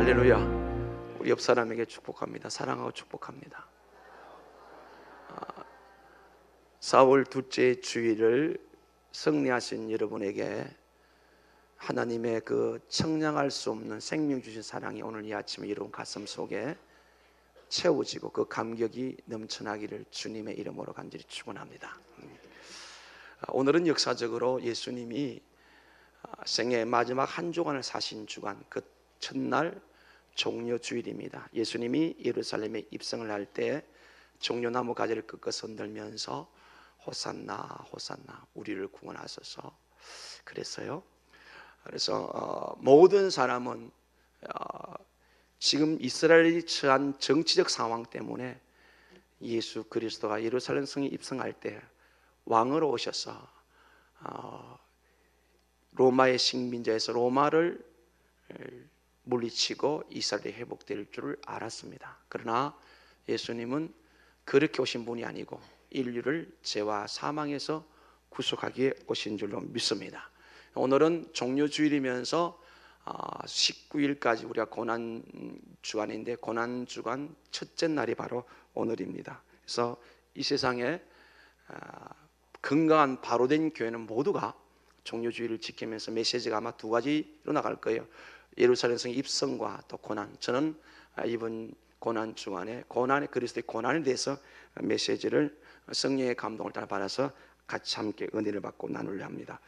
할렐루야. 우리 옆 사람에게 축복합니다. 사랑하고 축복합니다. 사월 둘째 주일을 승리하신 여러분에게 하나님의 그 청량할 수 없는 생명 주신 사랑이 오늘 이 아침에 여러분 가슴 속에 채워지고 그 감격이 넘쳐나기를 주님의 이름으로 간절히 축원합니다. 오늘은 역사적으로 예수님이 생애의 마지막 한 주간을 사신 주간, 그 첫날 종려 주일입니다. 예수님이 예루살렘에 입성을 할 때 종려나무 가지를 꺾어서 흔들면서 호산나 호산나 우리를 구원하소서 그랬어요. 그래서 모든 사람은 지금 이스라엘이 처한 정치적 상황 때문에 예수 그리스도가 예루살렘 성에 입성할 때 왕으로 오셔서 로마의 식민자에서 로마를 물리치고 이스라엘이 회복될 줄을 알았습니다. 그러나 예수님은 그렇게 오신 분이 아니고 인류를 죄와 사망에서 구속하기에 오신 줄로 믿습니다. 오늘은 종려주일이면서 19일까지 우리가 고난주간인데 고난주간 첫째 날이 바로 오늘입니다. 그래서 이 세상에 건강한 바로 된 교회는 모두가 종려주일을 지키면서 메시지가 아마 두 가지로 나갈 거예요. 예루살렘 성 입성과 또 고난. 저는 이번 고난 주간에 고난의 그리스도의 고난에 대해서 메시지를 성령의 감동을 따라 받아서 같이 함께 은혜를 받고 나누려 합니다.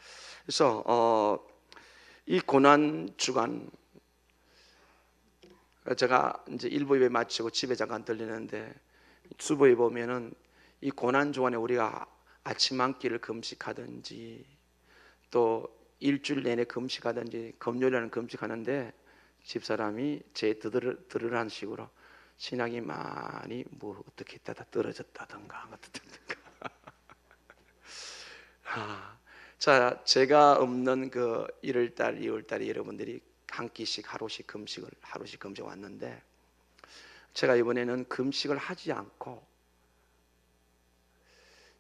그래서 이 고난 주간 제가 이제 일부 예배 마치고 집에 잠깐 들리는데 주보에 보면은 이 고난 주간에 우리가 아침 한 끼를 금식하든지 또 일주일 내내 금식하든지 금요일에는 금식하는데 집사람이 제 들으라는 식으로 신앙이 많이 뭐 어떻게 했다가 떨어졌다든가 자, 제가 없는 그 1월달, 2월달에 여러분들이 한 끼씩 하루씩 금식을 왔는데 제가 이번에는 금식을 하지 않고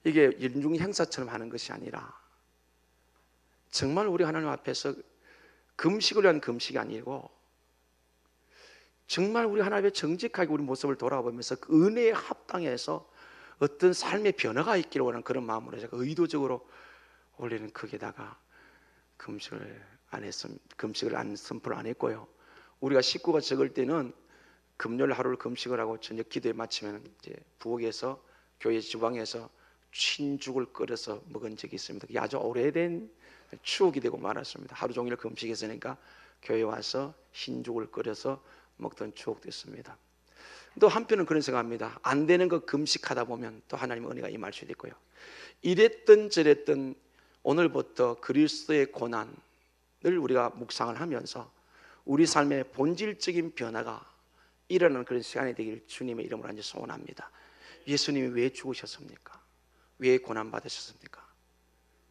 이게 일중 행사처럼 하는 것이 아니라 정말 우리 하나님 앞에서 금식을 위한 금식이 아니고 정말 우리 하나님의 정직하게 우리 모습을 돌아보면서 그 은혜에 합당해서 어떤 삶의 변화가 있기를 원하는 그런 마음으로 제가 의도적으로 원래는 거기다가 금식을 선포를 안 했고요. 우리가 식구가 적을 때는 금요일 하루를 금식을 하고 저녁 기도에 마치면 이제 부엌에서 교회 주방에서 신죽을 끓여서 먹은 적이 있습니다. 그게 아주 오래된 추억이 되고 말았습니다. 하루 종일 금식했으니까 교회 와서 흰죽을 끓여서 먹던 추억도 있습니다. 또 한편은 그런 생각합니다. 안 되는 거 금식하다 보면 또 하나님의 은혜가 임할 수도 있고요. 이랬던 저랬던 오늘부터 그리스도의 고난을 우리가 묵상을 하면서 우리 삶의 본질적인 변화가 일어나는 그런 시간이 되기를 주님의 이름으로 이제 소원합니다. 예수님이 왜 죽으셨습니까? 왜 고난 받으셨습니까?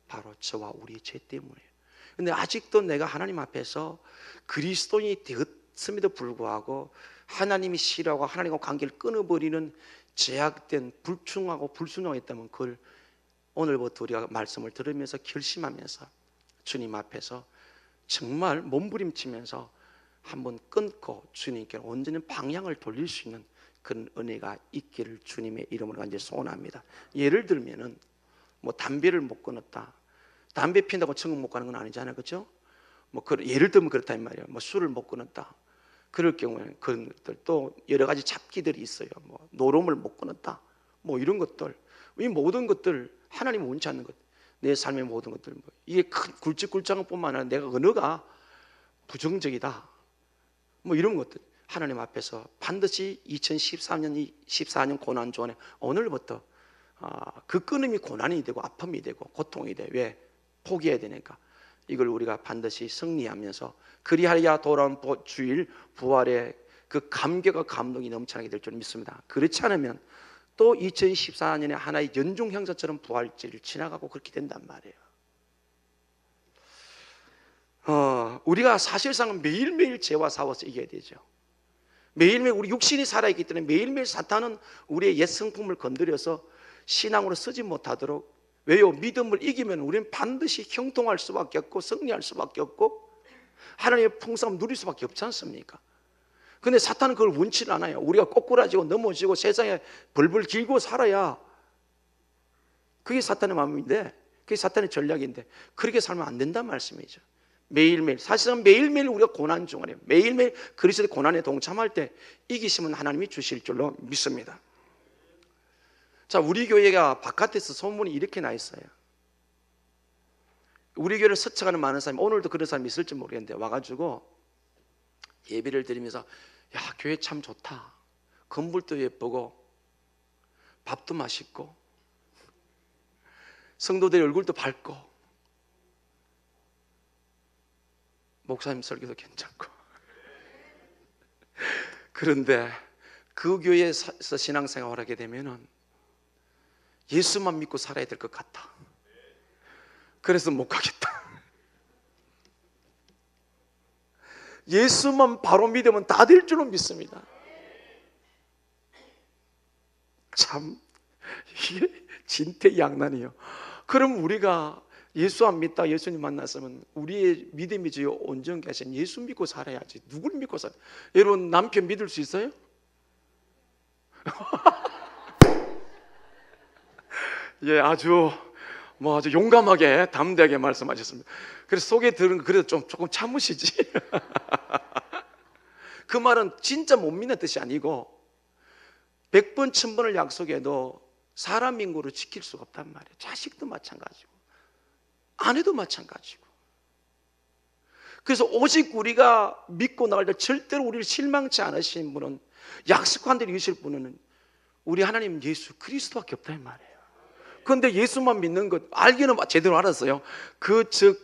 바로 저와 우리의 죄 때문이에요. 근데 아직도 내가 하나님 앞에서 그리스도인이 되었음에도 불구하고 하나님이 싫어하고 하나님과 관계를 끊어버리는 제약된 불충하고 불순종했다면 그걸 오늘부터 우리가 말씀을 들으면서 결심하면서 주님 앞에서 정말 몸부림치면서 한번 끊고 주님께 온전히 방향을 돌릴 수 있는 그런 은혜가 있기를 주님의 이름으로 간절히 소원합니다. 예를 들면은 뭐 담배를 못 끊었다. 담배 피운다고 천국 못 가는 건 아니잖아요, 그렇죠? 뭐 예를 들면 그렇다 이 말이에요. 뭐 술을 못 끊었다. 그럴 경우에는 그런 것들 또 여러 가지 잡기들이 있어요. 뭐 노름을 못 끊었다. 뭐 이런 것들, 이 모든 것들 하나님 원치 않는 것, 내 삶의 모든 것들 뭐 이게 큰 굵직굵직한뿐만 아니라 내가 언어가 부정적이다. 뭐 이런 것들 하나님 앞에서 반드시 2013년 14년 고난 주간에 오늘부터 그 끊임이 고난이 되고 아픔이 되고 고통이 돼. 왜? 포기해야 되니까. 이걸 우리가 반드시 승리하면서 그리하여 돌아온 주일 부활의 그 감격과 감동이 넘쳐나게 될 줄 믿습니다. 그렇지 않으면 또 2014년에 하나의 연중 행사처럼 부활절을 지나가고 그렇게 된단 말이에요. 우리가 사실상 매일매일 죄와 싸워서 이겨야 되죠. 매일매일 우리 육신이 살아있기 때문에 매일매일 사탄은 우리의 옛 성품을 건드려서 신앙으로 쓰지 못하도록. 왜요? 믿음을 이기면 우리는 반드시 형통할 수밖에 없고 승리할 수밖에 없고 하나님의 풍성함을 누릴 수밖에 없지 않습니까? 근데 사탄은 그걸 원치 않아요. 우리가 꼬꾸라지고 넘어지고 세상에 벌벌 길고 살아야, 그게 사탄의 마음인데, 그게 사탄의 전략인데, 그렇게 살면 안 된다는 말씀이죠. 매일매일, 사실은 매일매일 우리가 고난 중간에, 매일매일 그리스도의 고난에 동참할 때 이기심은 하나님이 주실 줄로 믿습니다. 자, 우리 교회가 바깥에서 소문이 이렇게 나 있어요. 우리 교회를 스쳐가는 많은 사람이, 오늘도 그런 사람이 있을지 모르겠는데 와가지고 예배를 드리면서, 야, 교회 참 좋다, 건물도 예쁘고 밥도 맛있고 성도들의 얼굴도 밝고 목사님 설교도 괜찮고 그런데 그 교회에서 신앙생활을 하게 되면은 예수만 믿고 살아야 될 것 같아. 그래서 못 가겠다. 예수만 바로 믿으면 다 될 줄은 믿습니다. 참 이게 진퇴양난이에요. 그럼 우리가 예수 안 믿다 예수님 만났으면 우리의 믿음이지 온전케 하신 예수 믿고 살아야지. 누굴 믿고 살아요? 여러분, 남편 믿을 수 있어요? 예, 아주 용감하게 담대하게 말씀하셨습니다. 그래서 속에 들은 거 그래도 조금 참으시지. 그 말은 진짜 못 믿는 뜻이 아니고 100번 1000번을 약속해도 사람 인구를 지킬 수가 없단 말이에요. 자식도 마찬가지고 아내도 마찬가지고. 그래서 오직 우리가 믿고 나갈 때 절대로 우리를 실망치 않으신 분은, 약속한 대로 이루실 분은 우리 하나님 예수 그리스도밖에 없다 이 말이에요. 그런데 예수만 믿는 것, 알기는 제대로 알았어요.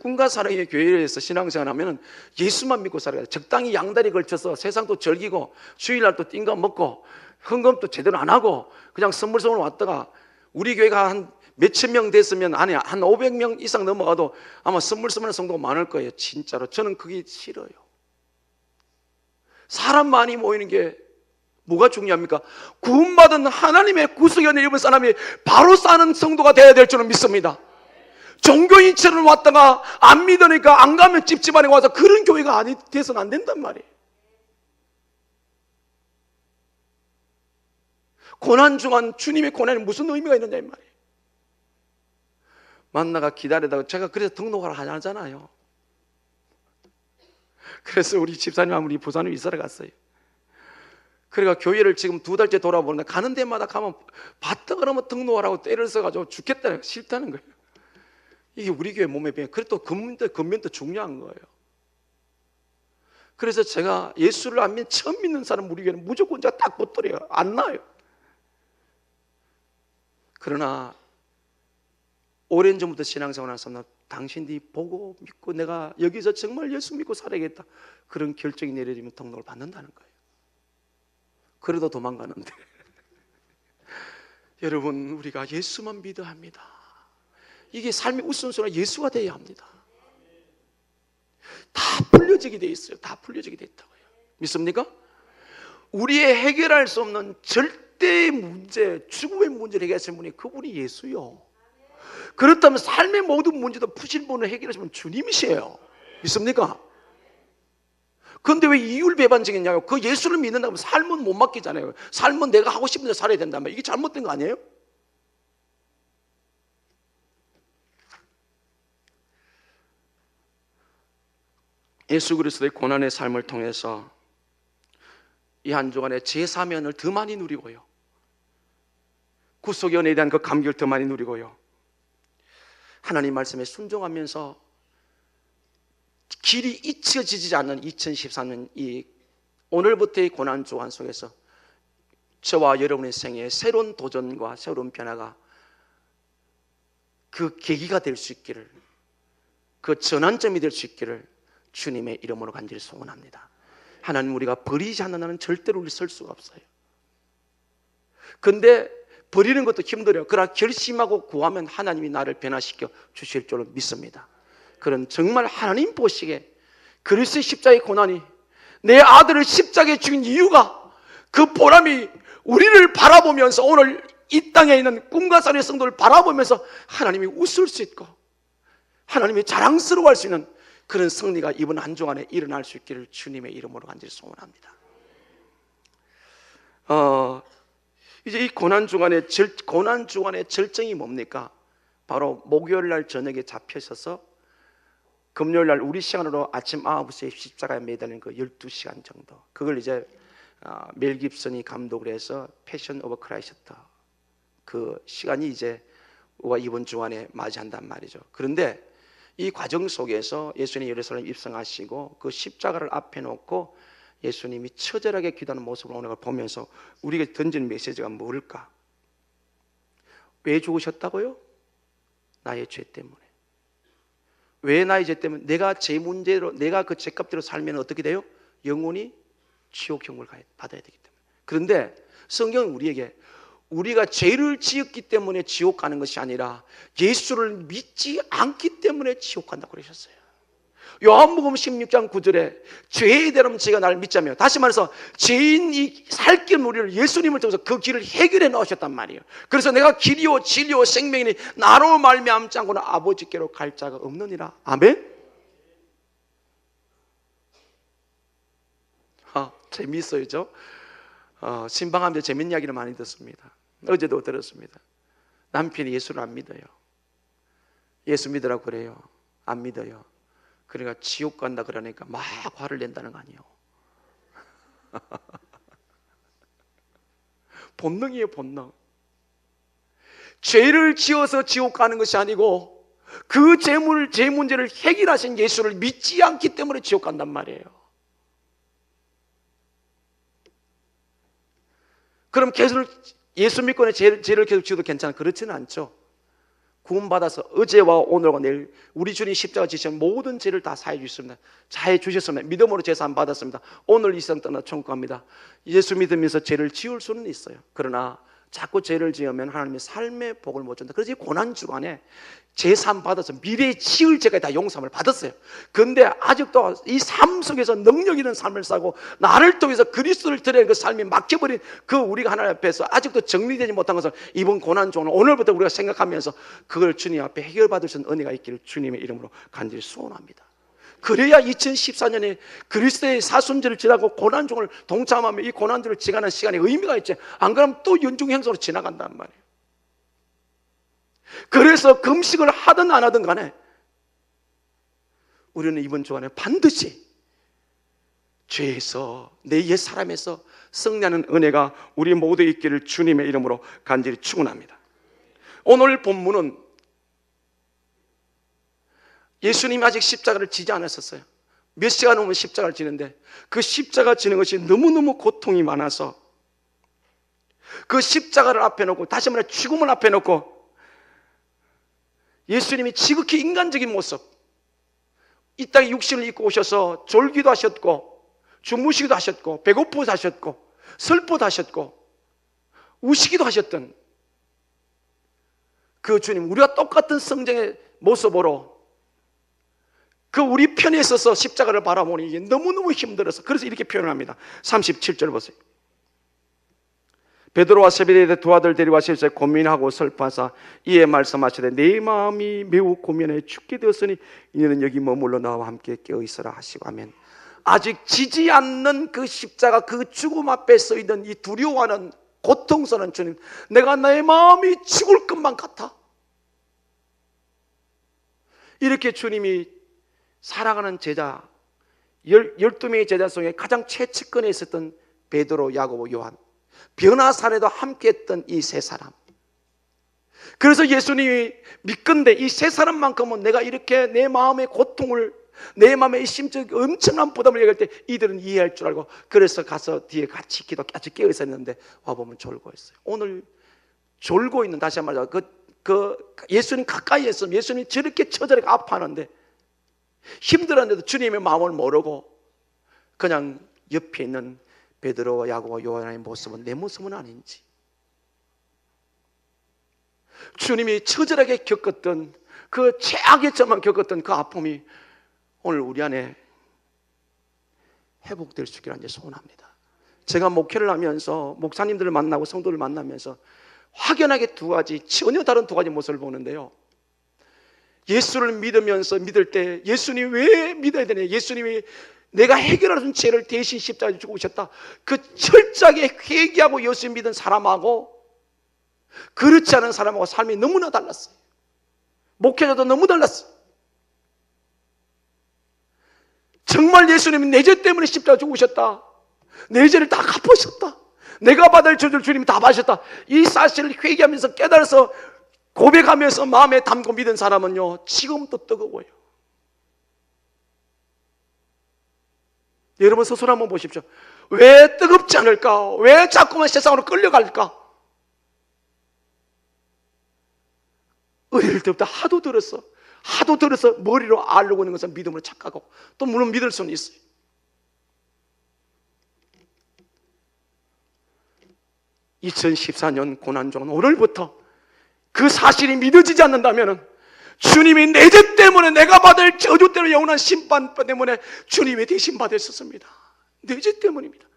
꿈과 사랑의 교회에서 신앙생활 하면 예수만 믿고 살아야 돼. 적당히 양다리 걸쳐서 세상도 즐기고 주일날도 띵가 먹고 헌금도 제대로 안 하고 그냥 선물 왔다가, 우리 교회가 한 몇천 명 됐으면 한 500명 이상 넘어가도 아마 선물 성도가 많을 거예요. 진짜로 저는 그게 싫어요. 사람 많이 모이는 게 뭐가 중요합니까? 구원받은 하나님의 구속의 은혜 입은 사람이 바로 사는 성도가 되어야 될 줄은 믿습니다. 종교인처럼 왔다가 안 믿으니까 안 가면 찝찝하게 와서 그런 교회가 돼서는 안 된단 말이에요. 고난 중한 주님의 고난이 무슨 의미가 있느냐 이 말이에요. 만나가 기다리다가 제가 그래서 등록을 하잖아요. 그래서 우리 집사님하고 우리 부사님 이사를 갔어요. 그러니까 교회를 지금 2달째 돌아보는데 가는 데마다 가면 봤다 그러면 등록하라고 때를 써가지고 죽겠다, 싫다는 거예요. 이게 우리 교회 몸에 배요. 그래도 겉면도 중요한 거예요. 그래서 제가 예수를 안 믿는, 처음 믿는 사람 우리 교회는 무조건 제가 딱 붙들어요. 안 나요. 그러나 오랜 전부터 신앙생활을 했으면 당신들이 보고 믿고 내가 여기서 정말 예수 믿고 살아야겠다, 그런 결정이 내려지면 등록을 받는다는 거예요. 그래도 도망가는데 여러분, 우리가 예수만 믿어야 합니다. 이게 삶의 우선순위가 예수가 되어야 합니다. 다 풀려지게 돼 있어요. 다 풀려지게 돼 있다고요. 믿습니까? 우리의 해결할 수 없는 절대의 문제, 죽음의 문제를 해결하시는 분이 그분이 예수요. 그렇다면 삶의 모든 문제도 푸실 분을 해결하시면 주님이시에요. 믿습니까? 그런데 왜 이율배반적이냐고. 그 예수를 믿는다고 하면 삶은 못 맡기잖아요. 삶은 내가 하고 싶은 대로 살아야 된다면 이게 잘못된 거 아니에요? 예수 그리스도의 고난의 삶을 통해서 이 한 주간에 제3연을 더 많이 누리고요, 구속의 은혜에 대한 그 감격을 더 많이 누리고요, 하나님 말씀에 순종하면서 길이 잊혀지지 않는 2013년 이 오늘부터의 고난 주간 속에서 저와 여러분의 생애에 새로운 도전과 새로운 변화가 그 계기가 될 수 있기를, 그 전환점이 될 수 있기를 주님의 이름으로 간절히 소원합니다. 하나님, 우리가 버리지 않는 한은 절대로 우리 설 수가 없어요. 그런데 버리는 것도 힘들어요. 그러나 결심하고 구하면 하나님이 나를 변화시켜 주실 줄로 믿습니다. 그런 정말 하나님 보시기에 그리스도의 십자가의 고난이, 내 아들을 십자가에 죽인 이유가 그 보람이 우리를 바라보면서, 오늘 이 땅에 있는 꿈과 사랑의 성도를 바라보면서 하나님이 웃을 수 있고 하나님이 자랑스러워할 수 있는 그런 승리가 이번 한 주간에 일어날 수 있기를 주님의 이름으로 간절히 소원합니다. 이제 이 고난 주간의 절정이 뭡니까? 바로 목요일 날 저녁에 잡혀서서 금요일 날 우리 시간으로 아침 9시에 십자가에 매달린 그 12시간 정도, 그걸 이제 멜 깁슨이 감독을 해서 패션 오브 크라이스트, 그 시간이 이제 우리가 이번 주간에 맞이한단 말이죠. 그런데 이 과정 속에서 예수님이 예루살렘 입성하시고 그 십자가를 앞에 놓고 예수님이 처절하게 기도하는 모습을 오늘 보면서 우리에게 던지는 메시지가 뭘까? 왜 죽으셨다고요? 나의 죄 때문에. 왜 나의 죄 때문에? 내가 제 문제로, 내가 그 죄값대로 살면 어떻게 돼요? 영원히 지옥형을 받아야 되기 때문에. 그런데 성경은 우리에게 우리가 죄를 지었기 때문에 지옥 가는 것이 아니라 예수를 믿지 않기 때문에 지옥 간다고 그러셨어요. 요한복음 16장 9절에 죄에 대한 제가 나를 믿자며, 다시 말해서 죄인이 살 길 우리를 예수님을 통해서 그 길을 해결해 놓으셨단 말이에요. 그래서 내가 길이요 진리요 생명이니 나로 말미암지 않고는 아버지께로 갈 자가 없느니라. 아멘. 재미있어요. 신방하면서 재밌는 이야기를 많이 듣습니다. 어제도 들었습니다. 남편이 예수를 안 믿어요. 예수 믿으라고 그래요. 안 믿어요. 그러니까 지옥 간다 그러니까 막 화를 낸다는 거 아니에요. 본능이에요, 본능. 죄를 지어서 지옥 가는 것이 아니고 그 죄 문제를 해결하신 예수를 믿지 않기 때문에 지옥 간단 말이에요. 그럼 계속 예수 믿고 죄를 계속 지어도 괜찮아? 그렇지는 않죠. 구원받아서 어제와 오늘과 내일 우리 주님 십자가 지신 모든 죄를 다 사해 주셨습니다. 사해 주셨습니다. 믿음으로 제사함 받았습니다. 오늘 이 세상 떠나 천국 갑니다. 예수 믿으면서 죄를 지을 수는 있어요. 그러나 자꾸 죄를 지으면 하나님의 삶의 복을 못 준다. 그래서 이 고난 주간에 제사함 받아서 미래에 지을 죄까지 다 용서함을 받았어요. 그런데 아직도 이 삶 속에서 능력 있는 삶을 살고 나를 통해서 그리스도를 드리는 그 삶이 막혀버린 그 우리가 하나님 앞에서 아직도 정리되지 못한 것을 이번 고난 주간 오늘부터 우리가 생각하면서 그걸 주님 앞에 해결받을 수 있는 은혜가 있기를 주님의 이름으로 간절히 소원합니다. 그래야 2014년에 그리스도의 사순절을 지나고 고난중을 동참하며 이 고난주를 지나가는 시간에 의미가 있지. 안 그러면 또 연중행성으로 지나간단 말이에요. 그래서 금식을 하든 안 하든 간에 우리는 이번 주간에 반드시 죄에서 내 옛 사람에서 승리하는 은혜가 우리 모두에 있기를 주님의 이름으로 간절히 축원합니다. 오늘 본문은 예수님이 아직 십자가를 지지 않았었어요. 몇 시간 후면 십자가를 지는데 그 십자가 지는 것이 너무너무 고통이 많아서 그 십자가를 앞에 놓고, 다시 말해 죽음을 앞에 놓고 예수님이 지극히 인간적인 모습, 이 땅에 육신을 입고 오셔서 졸기도 하셨고 주무시기도 하셨고 배고프기도 하셨고 슬퍼도 하셨고 우시기도 하셨던 그 주님, 우리가 똑같은 성정의 모습으로 그 우리 편에 있어서 십자가를 바라보니 이게 너무너무 힘들어서, 그래서 이렇게 표현을 합니다. 37절 보세요. 베드로와 세베대의 두 아들 데려와서 고민하고 슬퍼하사 이에 말씀하시되 내 마음이 매우 고민해 죽게 되었으니 이는 여기 머물러 나와 함께 깨어 있으라 하시고. 아멘. 아직 지지 않는 그 십자가, 그 죽음 앞에 서 있는 이 두려워하는 고통스러운 주님, 내가 내 마음이 죽을 것만 같아. 이렇게 주님이 사랑하는 제자 12명의 제자 중에 가장 최측근에 있었던 베드로, 야고보, 요한, 변화산에도 함께했던 이 세 사람. 그래서 예수님이 믿건대 이 세 사람만큼은 내가 이렇게 내 마음의 고통을, 내 마음의 심적 엄청난 부담을 얘기할 때 이들은 이해할 줄 알고, 그래서 가서 뒤에 같이 같이 깨어 있었는데 와보면 졸고 있어요. 오늘 졸고 있는, 다시 한번 말해서 예수님 가까이 있으면 예수님이 저렇게 처절하게 아파하는데 힘들었는데도 주님의 마음을 모르고 그냥 옆에 있는 베드로와 야고보와 요한의 모습은 내 모습은 아닌지, 주님이 처절하게 겪었던 그 최악의 점만 겪었던 그 아픔이 오늘 우리 안에 회복될 수 있기를 소원합니다. 제가 목회를 하면서 목사님들을 만나고 성도를 만나면서 확연하게 두 가지, 전혀 다른 두 가지 모습을 보는데요. 예수를 믿으면서 믿을 때 예수님 왜 믿어야 되냐, 예수님이 내가 해결할 수 있는 죄를 대신 십자가에 주고 오셨다. 그 철저하게 회개하고 예수 믿은 사람하고 그렇지 않은 사람하고 삶이 너무나 달랐어요. 목회자도 너무 달랐어요. 정말 예수님이 내 죄 때문에 십자가 주고 오셨다. 내 죄를 다 갚으셨다. 내가 받을 죄를 주님이 다 받으셨다. 이 사실을 회개하면서 깨달아서 고백하면서 마음에 담고 믿은 사람은요, 지금도 뜨거워요. 여러분 스스로 한번 보십시오. 왜 뜨겁지 않을까? 왜 자꾸만 세상으로 끌려갈까? 어릴 때부터 하도 들어서 머리로 알고 있는 것은 믿음으로 착각하고, 또 물론 믿을 수는 있어요. (2014년) 고난주는 오늘부터 그 사실이 믿어지지 않는다면 주님이 내 죄 때문에, 내가 받을 저주 때문에, 영원한 심판 때문에 주님이 대신 받으셨습니다. 내 죄 때문입니다.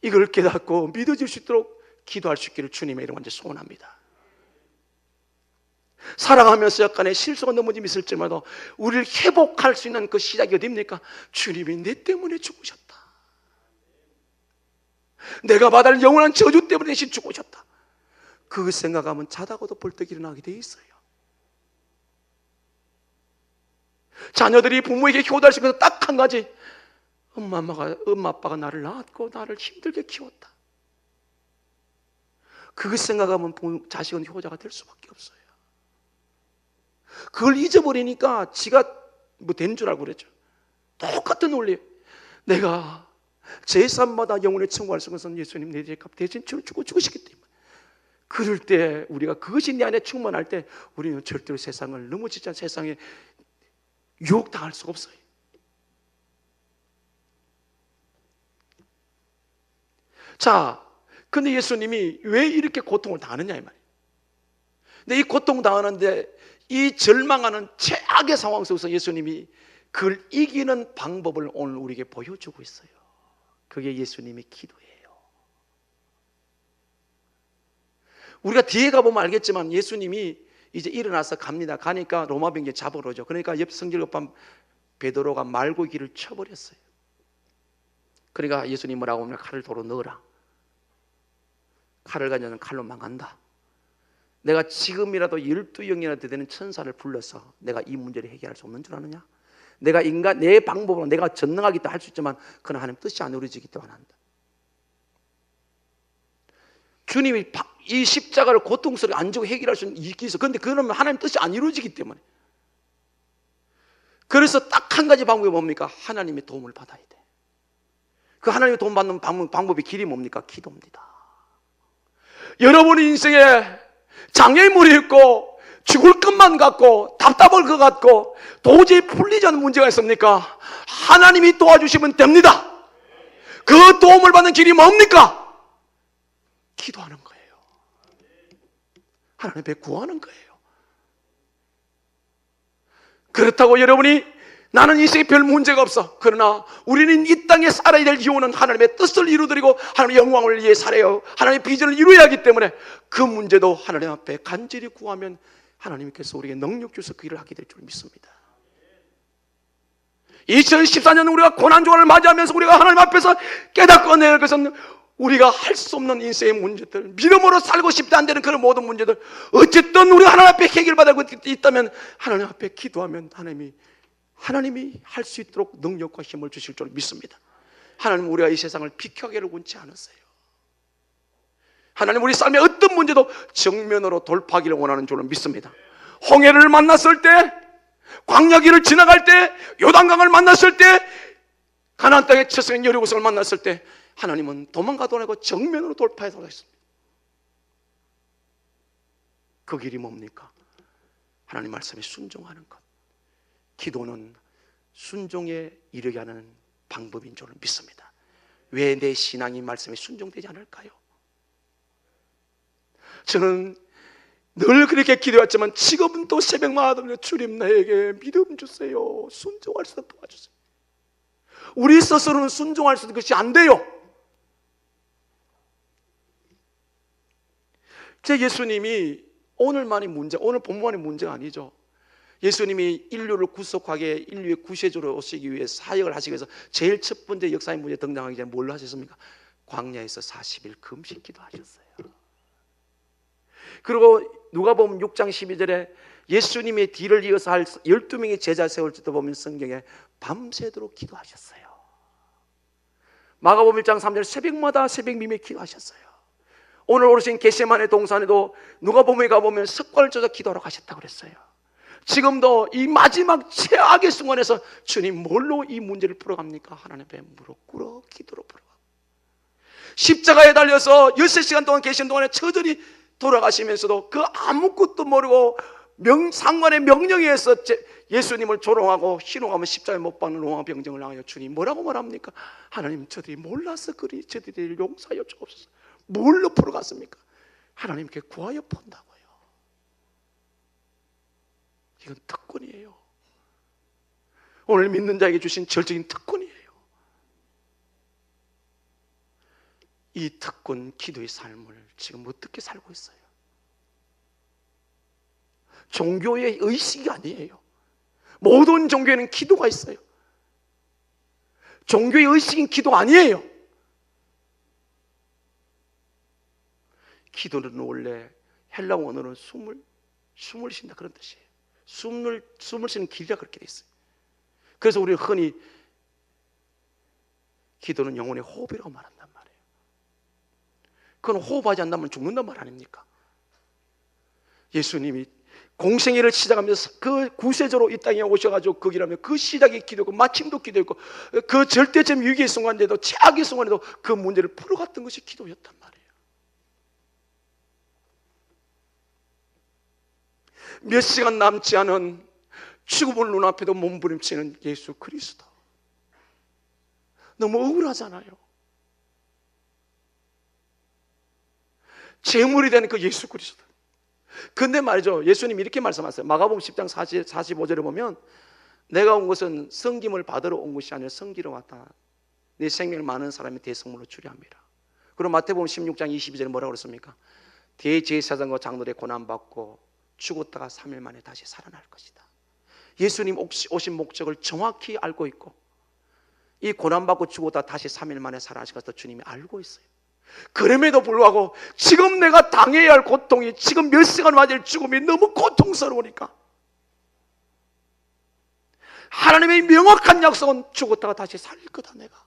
이걸 깨닫고 믿어질 수 있도록 기도할 수 있기를 주님의 이름으로 소원합니다. 살아가면서 약간의 실수가 넘어짐이 있을지라도 우리를 회복할 수 있는 그 시작이 어디입니까? 주님이 내 때문에 죽으셨다. 내가 받을 영원한 저주 때문에 대신 죽으셨다. 그 생각하면 자다가도 벌떡 일어나게 돼 있어요. 자녀들이 부모에게 효도할 수 있는 딱 한 가지, 엄마 아빠가 나를 낳았고 나를 힘들게 키웠다. 그 생각하면 자식은 효자가 될 수밖에 없어요. 그걸 잊어버리니까 지가 뭐 된 줄 알고 그랬죠. 똑같은 원리. 내가 제3마다 영혼의 청구할 수 있는 것은 예수님 내 죄값 대신 주고 죽으시기 때문에. 그럴 때 우리가 그것이 내 안에 충만할 때 우리는 절대로 세상을 넘어지지 않은 세상에 유혹당할 수가 없어요. 자, 근데 예수님이 왜 이렇게 고통을 당하느냐 이 말이에요. 근데 이 고통 당하는데 이 절망하는 최악의 상황 속에서 예수님이 그걸 이기는 방법을 오늘 우리에게 보여주고 있어요. 그게 예수님의 기도예요. 우리가 뒤에 가보면 알겠지만 예수님이 이제 일어나서 갑니다. 가니까 로마 병기 잡으러 오죠. 그러니까 옆 성길급한 베드로가 말고기를 쳐버렸어요. 그러니까 예수님 뭐라고 하면 칼을 도로 넣어라. 칼을 가져는 칼로 망한다. 내가 지금이라도 12영이나 되는 천사를 불러서 내가 이 문제를 해결할 수 없는 줄 아느냐? 내가 내 방법으로 내가 전능하기도 할 수 있지만 그러나 하나님 뜻이 안 이루어지기 때문에 한다. 주님이 이 십자가를 고통스럽게 안 주고 해결할 수 있는 일이 있어. 그런데 그러면 하나님 뜻이 안 이루어지기 때문에. 그래서 딱 한 가지 방법이 뭡니까? 하나님의 도움을 받아야 돼. 그 하나님의 도움 받는 방법의 길이 뭡니까? 기도입니다. 여러분의 인생에 장애물이 있고 죽을 것만 같고 답답할 것 같고 도저히 풀리지 않는 문제가 있습니까? 하나님이 도와주시면 됩니다. 그 도움을 받는 길이 뭡니까? 기도하는 거예요. 하나님 앞에 구하는 거예요. 그렇다고 여러분이 나는 인생에 별 문제가 없어. 그러나 우리는 이 땅에 살아야 될 이유는 하나님의 뜻을 이루드리고 하나님의 영광을 위해 살아요. 하나님의 비전을 이루어야 하기 때문에 그 문제도 하나님 앞에 간절히 구하면 하나님께서 우리에게 능력 주셔서 그 일을 하게 될 줄 믿습니다. 2014년 우리가 고난주간을 맞이하면서 우리가 하나님 앞에서 깨닫고 내는 것은 우리가 할 수 없는 인생의 문제들, 믿음으로 살고 싶지 않다는 그런 모든 문제들, 어쨌든 우리가 하나님 앞에 해결받고 있다면 하나님 앞에 기도하면 하나님이 할 수 있도록 능력과 힘을 주실 줄 믿습니다. 하나님은 우리가 이 세상을 비켜가기를 원치 않으세요. 하나님 우리 삶의 어떤 문제도 정면으로 돌파하기를 원하는 줄로 믿습니다. 홍해를 만났을 때, 광야길을 지나갈 때, 요단강을 만났을 때, 가나안 땅의 첫 성인 여리고성을 만났을 때 하나님은 도망가도 않고 정면으로 돌파해서 하셨습니다. 그 길이 뭡니까? 하나님 말씀에 순종하는 것. 기도는 순종에 이르게 하는 방법인 줄 믿습니다. 왜 내 신앙이 말씀에 순종되지 않을까요? 저는 늘 그렇게 기도했지만 지금은 또 새벽마다 주님 나에게 믿음 주세요. 순종할 수 있도록 도와주세요. 우리 스스로는 순종할 수 있는 것이 안 돼요. 제 예수님이 오늘만의 문제, 오늘 본문만의 문제가 아니죠. 예수님이 인류를 구속하게 인류의 구세주로 오시기 위해 사역을 하시기 위해서 제일 첫 번째 역사의 문제에 등장하기 전에 뭘 하셨습니까? 광야에서 40일 금식 기도하셨어요. 그리고 누가복음 6장 12절에 예수님의 뒤를 이어서 할 12명의 제자 세울 때도 보면 성경에 밤새도록 기도하셨어요. 마가복음 1장 3절 새벽마다 새벽 미매 기도하셨어요. 오늘 오르신 겟세마네 동산에도 누가복음에 가보면 석관을 쪄서 기도하러 가셨다고 그랬어요. 지금도 이 마지막 최악의 순간에서 주님 뭘로 이 문제를 풀어갑니까? 하나님 앞에 무릎 꿇어 기도로 풀어가고 십자가에 달려서 13시간 동안 계신 동안에 처절히 돌아가시면서도 그 아무것도 모르고 상관의 명령에 의해서 예수님을 조롱하고 희롱하면 십자가에 못 박는 로마 병정을 향하여 주님 뭐라고 말합니까? 하나님 저들이 몰라서 그리 저들이 용서하여 주옵소서. 뭘로 풀어갔습니까? 하나님께 구하여 폰다고요. 이건 특권이에요. 오늘 믿는 자에게 주신 절적인 특권이에요. 이 특권 기도의 삶을 지금 어떻게 살고 있어요? 종교의 의식이 아니에요. 모든 종교에는 기도가 있어요. 종교의 의식인 기도 아니에요. 기도는 원래 헬라 원어는 숨을 쉰다 그런 뜻이에요. 숨을 쉬는 길이라 그렇게 돼 있어요. 그래서 우리 흔히 기도는 영혼의 호흡이라고 말한단 말이에요. 그건 호흡하지 않는다면 죽는단 말 아닙니까? 예수님이 공생애를 시작하면서 그 구세주로 이 땅에 오셔가지고 그 길하면 그 시작이 기도고 마침도 기도였고 그 절대적 위기의 순간에도 최악의 순간에도 그 문제를 풀어갔던 것이 기도였단 말이에요. 몇 시간 남지 않은 죽음을 눈앞에도 몸부림치는 예수 그리스도. 너무 억울하잖아요. 제물이 된 그 예수 그리스도. 근데 말이죠, 예수님이 이렇게 말씀하세요. 마가복음 10장 45절에 보면 내가 온 것은 섬김을 받으러 온 것이 아니라 섬기러 왔다. 내 생명을 많은 사람이 대성물로 주려 함이라. 그리고 마태복음 16장 22절에 뭐라고 그랬습니까? 대제사장과 장로들의 고난받고 죽었다가 3일 만에 다시 살아날 것이다. 예수님 오신 목적을 정확히 알고 있고 이 고난받고 죽었다 다시 3일 만에 살아나실 것을 주님이 알고 있어요. 그럼에도 불구하고 지금 내가 당해야 할 고통이 지금 몇 시간 맞을 죽음이 너무 고통스러우니까 하나님의 명확한 약속은 죽었다가 다시 살릴 거다. 내가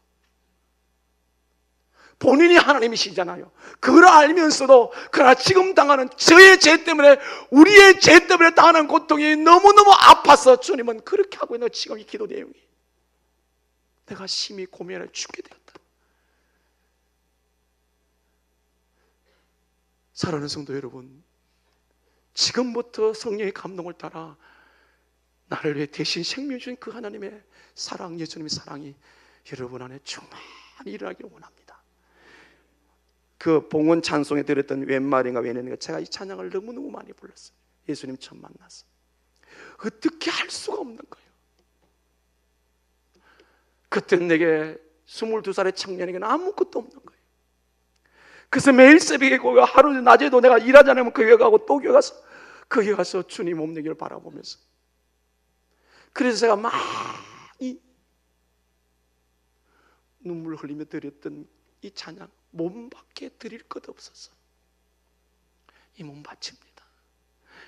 본인이 하나님이시잖아요. 그걸 알면서도 그러나 지금 당하는 저의 죄 때문에 우리의 죄 때문에 당하는 고통이 너무너무 아파서 주님은 그렇게 하고 있는 지금 이 기도 내용이 내가 심히 고민을 죽게 되었다. 사랑하는 성도 여러분, 지금부터 성령의 감동을 따라 나를 위해 대신 생명 주신 그 하나님의 사랑, 예수님의 사랑이 여러분 안에 충만히 일어나기를 원합니다. 그 봉헌 찬송에 들었던 웬말인가 웬인가 제가 이 찬양을 너무너무 많이 불렀어요. 예수님 처음 만나서 어떻게 할 수가 없는 거예요. 그때 내게 22살의 청년에게는 아무것도 없는 거예요. 그래서 매일 새벽에 거기 하루 낮에도 내가 일하지 않으면 거기 가고 또 거기 가서 주님 몸내기를 바라보면서 그래서 제가 많이 눈물 흘리며 드렸던 이 찬양 몸밖에 드릴 것 없어서 이 몸 바칩니다.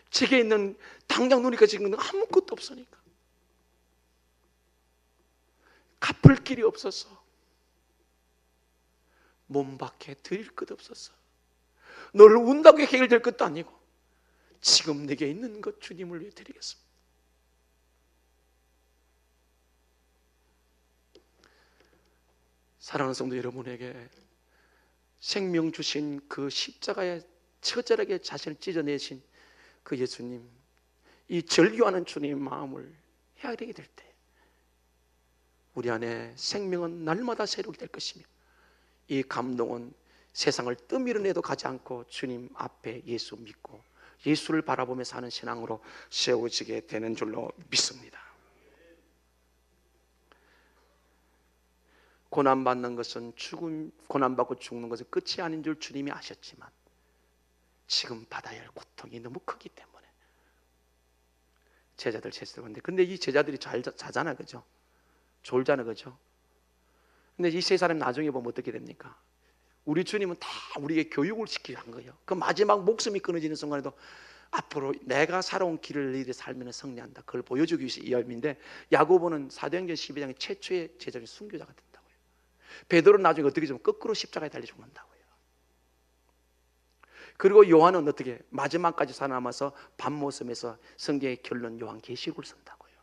제게 있는 당장 눈이 가지는 건 아무것도 없으니까 갚을 길이 없어서 몸밖에 드릴 것 없어서 너를 운다고 해결될 것도 아니고 지금 내게 있는 것 주님을 위해 드리겠습니다. 사랑하는 성도 여러분에게 생명 주신 그 십자가에 처절하게 자신을 찢어내신 그 예수님, 이 절규하는 주님의 마음을 헤아리게 될 때 우리 안에 생명은 날마다 새롭게 될 것이며 이 감동은 세상을 떠밀어내도 가지 않고 주님 앞에 예수 믿고 예수를 바라보며 사는 신앙으로 세워지게 되는 줄로 믿습니다. 고난받는 것은 고난받고 죽는 것은 끝이 아닌 줄 주님이 아셨지만 지금 받아야 할 고통이 너무 크기 때문에 제자들 채찍하는데, 근데 이 제자들이 자잖아, 그죠? 졸잖아, 그죠? 근데 이 세 사람이 나중에 보면 어떻게 됩니까? 우리 주님은 다 우리에게 교육을 시키려 한 거예요. 그 마지막 목숨이 끊어지는 순간에도 앞으로 내가 살아온 길을 너희들이 살면 승리한다, 그걸 보여주기 위해서 이 열매인데, 야고보는 사도행전 12장에 최초의 제자인 순교자가 된다고요. 베드로는 나중에 어떻게 좀 거꾸로 십자가에 달려 죽는다고요. 그리고 요한은 어떻게 마지막까지 살아남아서 밤모섬에서 성경의 결론 요한계시록을 쓴다고요.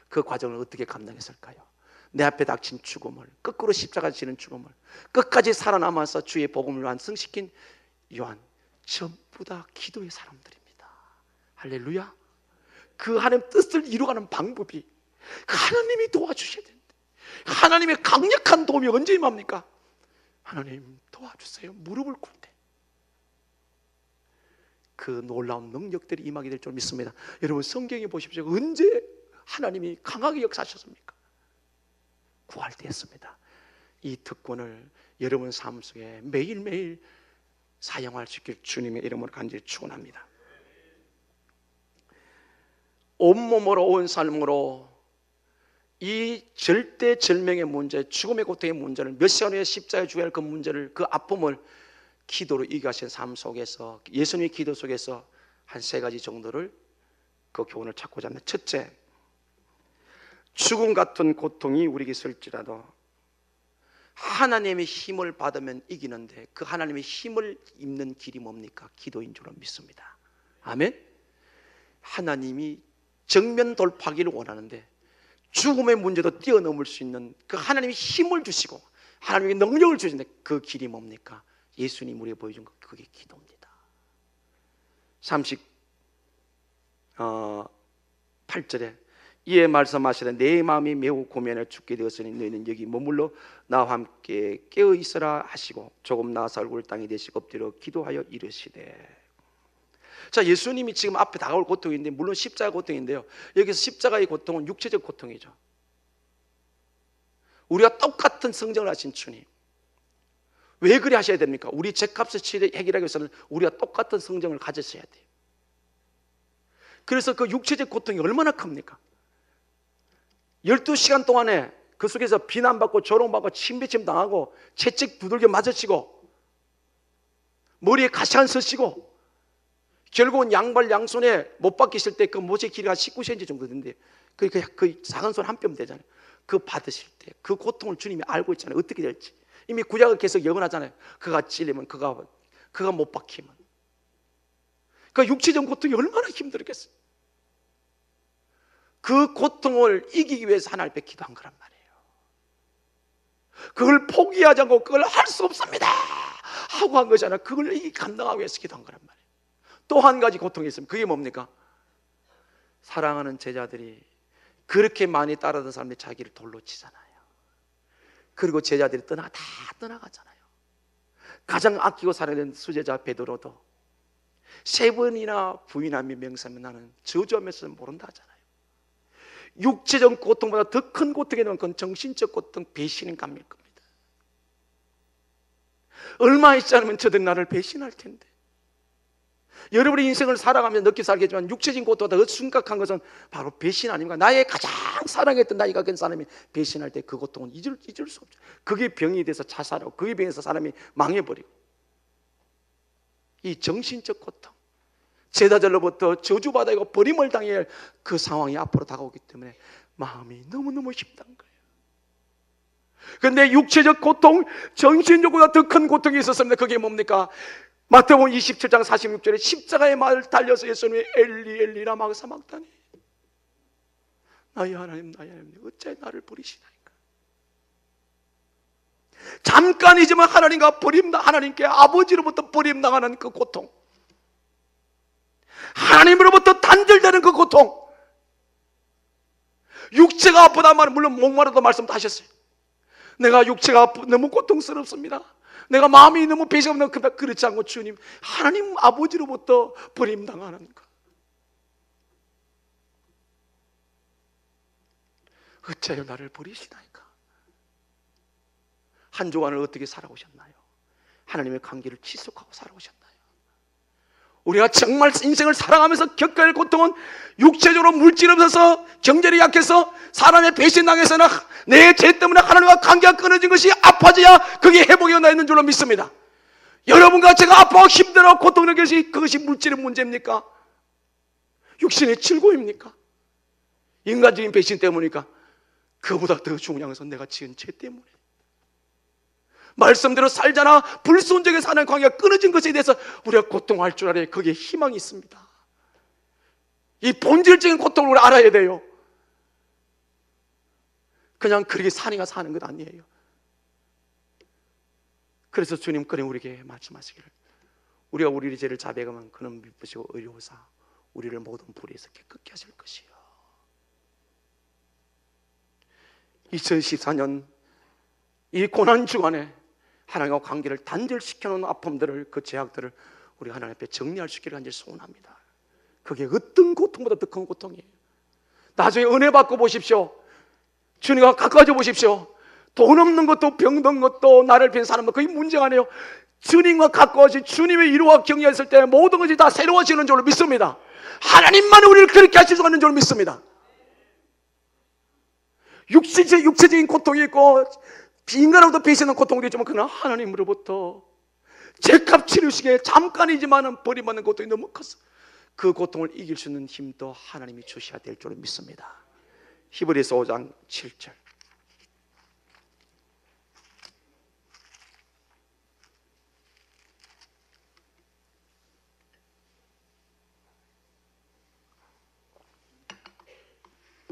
그 과정을 어떻게 감당했을까요? 내 앞에 닥친 죽음을, 거꾸로 십자가 지는 죽음을 끝까지 살아남아서 주의 복음을 완성시킨 요한, 전부 다 기도의 사람들입니다. 할렐루야. 그 하나님 뜻을 이루어가는 방법이 하나님이 도와주셔야 되는데, 하나님의 강력한 도움이 언제 임합니까? 하나님 도와주세요, 무릎을 꿇을 때 그 놀라운 능력들이 임하게 될 줄 믿습니다. 여러분, 성경에 보십시오. 언제 하나님이 강하게 역사하셨습니까? 구할 때였습니다. 이 특권을 여러분 삶 속에 매일매일 사용할 수 있길 주님의 이름으로 간절히 축원합니다. 온몸으로 온 삶으로 이 절대절명의 문제, 죽음의 고통의 문제를, 몇 시간 후에 십자가에 죽어야 할 그 문제를, 그 아픔을 기도로 이겨가신 삶 속에서, 예수님의 기도 속에서 한 세 가지 정도를 그 교훈을 찾고자 합니다. 첫째, 죽음 같은 고통이 우리에게 있을지라도 하나님의 힘을 받으면 이기는데, 그 하나님의 힘을 입는 길이 뭡니까? 기도인 줄로 믿습니다. 아멘. 하나님이 정면 돌파하기를 원하는데 죽음의 문제도 뛰어넘을 수 있는 그 하나님의 힘을 주시고 하나님의 능력을 주시는데, 그 길이 뭡니까? 예수님 우리에게 보여준 것, 그게 기도입니다. 38절에 이에 말씀하시되 내 마음이 매우 고면에 죽게 되었으니 너희는 여기 머물러 나와 함께 깨어 있으라 하시고 조금 나아서 얼굴을 땅에 대시고 엎드려 기도하여 이르시되. 자, 예수님이 지금 앞에 다가올 고통인데, 물론 십자가 고통인데요, 여기서 십자가의 고통은 육체적 고통이죠. 우리가 똑같은 성정을 하신 주님, 왜 그리 하셔야 됩니까? 우리 죄값을 해결하기 위해서는 우리가 똑같은 성정을 가졌어야 돼요. 그래서 그 육체적 고통이 얼마나 큽니까? 12시간 동안에 그 속에서 비난받고 조롱받고 침뱉임 당하고 채찍 두들겨 맞으시고 머리에 가시관 서시고, 결국은 양발 양손에 못 박히실 때 그 못의 길이가 19cm 정도 된대요. 그 작은 손 한 뼘 되잖아요. 그 받으실 때 그 고통을 주님이 알고 있잖아요. 어떻게 될지 이미 구약을 계속 예언하잖아요. 그가 찔리면, 그가 못 박히면, 그 육체적 고통이 얼마나 힘들겠어요. 그 고통을 이기기 위해서 하나님 앞에 기도한 거란 말이에요. 그걸 포기하지 않고 그걸 할 수 없습니다 하고 한 거잖아요. 그걸 감당하기 위해서 기도한 거란 말이에요. 또 한 가지 고통이 있습니다. 그게 뭡니까? 사랑하는 제자들이 그렇게 많이 따르던 사람들이 자기를 돌로 치잖아요. 그리고 제자들이 다 떠나가잖아요. 가장 아끼고 사랑하는 수제자 베드로도 3번이나 부인하며 명세하며 나는 저주하면서 모른다 하잖아요. 육체적 고통보다 더 큰 고통이 되는 건 정신적 고통, 배신인 감일 겁니다. 얼마 있지 않으면 저들이 나를 배신할 텐데. 여러분의 인생을 살아가면서 느끼 살겠지만 육체적인 고통보다 더 심각한 것은 바로 배신 아닙니까? 나의 가장 사랑했던 나이가 큰 사람이 배신할 때 그 고통은 잊을 수 없죠. 그게 병이 돼서 자살하고, 그게 병에서 사람이 망해버리고, 이 정신적 고통, 제자들로부터 저주받아고 버림을 당해야 할 그 상황이 앞으로 다가오기 때문에 마음이 너무너무 힘든 거예요. 그런데 육체적 고통, 정신적보다 더 큰 고통이 있었습니다. 그게 뭡니까? 마태복음 27장 46절에 십자가의 말을 달려서 예수님이 엘리 엘리 라마 사막다니, 나의 하나님 나의 하나님 어찌 나를 버리시나이까. 잠깐이지만 하나님께 아버지로부터 버림당하는 그 고통, 하나님으로부터 단절되는 그 고통, 육체가 아프다 말은 물론 목마르다 말씀도 하셨어요. 내가 육체가 너무 고통스럽습니다. 내가 마음이 너무 배신감 크다. 그렇지 않고 주님, 하나님 아버지로부터 버림당하는 것, 어찌하여 나를 버리시나이까. 한 주간을 어떻게 살아오셨나요? 하나님의 관계를 지속하고 살아오셨나요? 우리가 정말 인생을 살아가면서 겪어야 할 고통은 육체적으로 물질 없어서 경제력이 약해서 사람의 배신당해서나 내 죄 때문에 하나님과 관계가 끊어진 것이 아파져야 그게 회복이 나 있는 줄로 믿습니다. 여러분과 제가 아파하고 힘들어 고통을 느끼는 그것이 물질의 문제입니까? 육신의 즐거움입니까? 인간적인 배신 때문입니까? 그보다 더 중요한 것은 내가 지은 죄 때문에, 말씀대로 살잖아 불순종에서 하나님 관계가 끊어진 것에 대해서 우리가 고통할 줄 알아야 거기에 희망이 있습니다. 이 본질적인 고통을 우리 알아야 돼요. 그냥 그렇게 사니가 사는 것 아니에요. 그래서 주님께는 우리에게 말씀하시기를, 우리가 우리의 죄를 자백하면 그는 미쁘시고 의로우사 우리를 모든 불의에서 깨끗게 하실 것이요. 2014년 이 고난 주간에 하나님과 관계를 단절시켜놓은 아픔들을, 그 죄악들을 우리 하나님 앞에 정리할 수 있기를 간절히 소원합니다. 그게 어떤 고통보다 더 큰 고통이에요. 나중에 은혜 받고 보십시오. 주님과 가까워져 보십시오. 돈 없는 것도 병든 것도 나를 비한 사람도 그게 문제가 아니에요. 주님과 가까워진 주님의 이루와 경외했을 때 모든 것이 다 새로워지는 줄로 믿습니다. 하나님만 우리를 그렇게 하실 수 있는 줄로 믿습니다. 육체적인 고통이 있고 인간으로부터 배신하는 고통도 있지만 그러나 하나님으로부터 죄값 치르시기에 잠깐이지만 버림받는 고통이 너무 컸어. 그 고통을 이길 수 있는 힘도 하나님이 주셔야 될 줄로 믿습니다. 히브리서 5장 7절.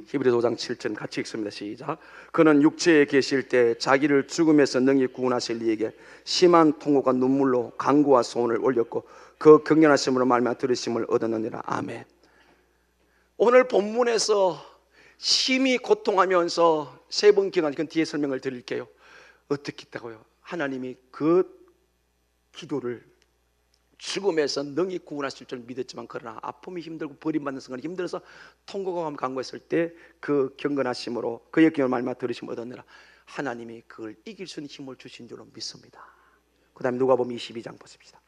히브리서 5장 7절 같이 읽습니다. 시작. 그는 육체에 계실 때 자기를 죽음에서 능히 구원하실 이에게 심한 통곡과 눈물로 간구와 소원을 올렸고 그 경련하심으로 말미암아 들으심을 얻었느니라. 아멘. 오늘 본문에서 심히 고통하면서 세 번 기도한 그 뒤에 설명을 드릴게요. 어떻게 했다고요? 하나님이 그 기도를 죽음에서 능히 구원하실 줄 믿었지만 그러나 아픔이 힘들고 버림받는 순간이 힘들어서 통곡하며 간구했을 때 그 경건하심으로 그의 기도를 말미암아 들으심을 얻었느라 하나님이 그걸 이길 수 있는 힘을 주신 줄로 믿습니다. 그 다음에 누가복음 22장 보십시다.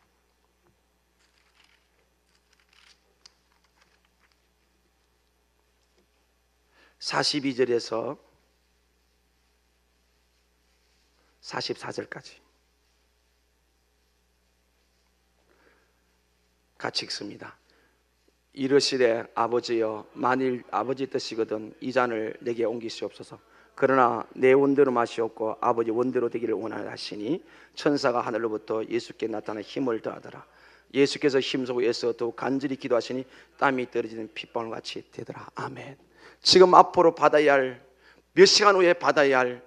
(42절에서) 44절까지 같이 읽습니다. 이르시되 아버지여 만일 아버지 뜻이거든 이 잔을 내게 옮기시옵소서. 그러나 내 원대로 마시옵고 아버지 원대로 되기를 원하나 하시니 천사가 하늘로부터 예수께 나타나 힘을 더하더라. 예수께서 힘쓰고 애써 더욱 간절히 기도하시니 땀이 떨어지는 핏방울 같이 되더라. 아멘. 지금 앞으로 받아야 할, 몇 시간 후에 받아야 할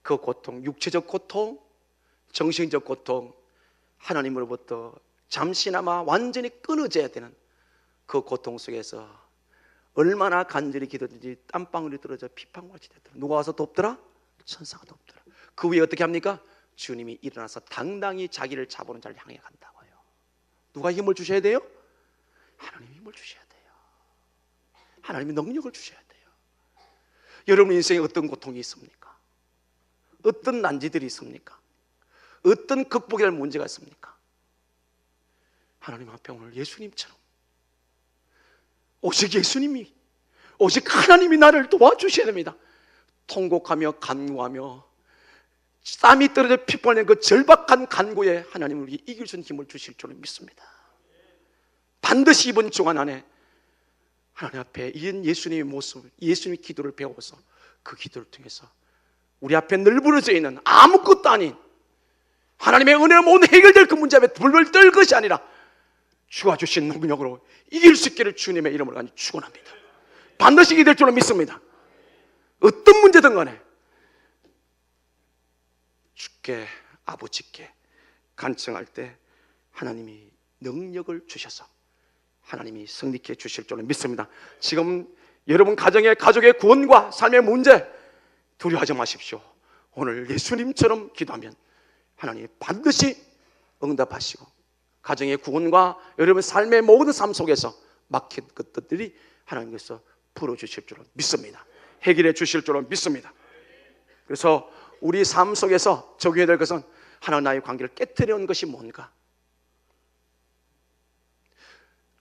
그 고통, 육체적 고통, 정신적 고통, 하나님으로부터 잠시나마 완전히 끊어져야 되는 그 고통 속에서 얼마나 간절히 기도든지 땀방울이 떨어져 핏방울같이 되더라. 누가 와서 돕더라? 천사가 돕더라. 그 위에 어떻게 합니까? 주님이 일어나서 당당히 자기를 잡아오는 자를 향해 간다고요. 누가 힘을 주셔야 돼요? 하나님이 힘을 주셔야 돼요. 하나님이 능력을 주셔야 돼요. 여러분 인생에 어떤 고통이 있습니까? 어떤 난지들이 있습니까? 어떤 극복해야 할 문제가 있습니까? 하나님 앞에 오늘 예수님처럼 오직 예수님이, 오직 하나님이 나를 도와주셔야 됩니다. 통곡하며 간구하며 땀이 떨어져 핏발낸 그 절박한 간구에 하나님은 우리에게 이길 수 있는 힘을 주실 줄을 믿습니다. 반드시 이번 주간 안에 하나님 앞에 이은 예수님의 모습, 예수님의 기도를 배워서 그 기도를 통해서 우리 앞에 널브러져 있는 아무것도 아닌 하나님의 은혜로 모든 해결될 그 문제 앞에 불을 떨 것이 아니라 주가 주신 능력으로 이길 수 있기를 주님의 이름으로 간절히 축원합니다. 반드시 이길 줄로 믿습니다. 어떤 문제든 간에 주께, 아버지께 간청할 때 하나님이 능력을 주셔서 하나님이 승리케 주실 줄로 믿습니다. 지금 여러분 가정의 구원과 삶의 문제 두려워하지 마십시오. 오늘 예수님처럼 기도하면 하나님이 반드시 응답하시고 가정의 구원과 여러분 삶의 모든 삶 속에서 막힌 것들이 하나님께서 풀어주실 줄로 믿습니다. 해결해 주실 줄로 믿습니다. 그래서 우리 삶 속에서 적용해야 될 것은 하나님 나의 관계를 깨뜨리는 것이 뭔가?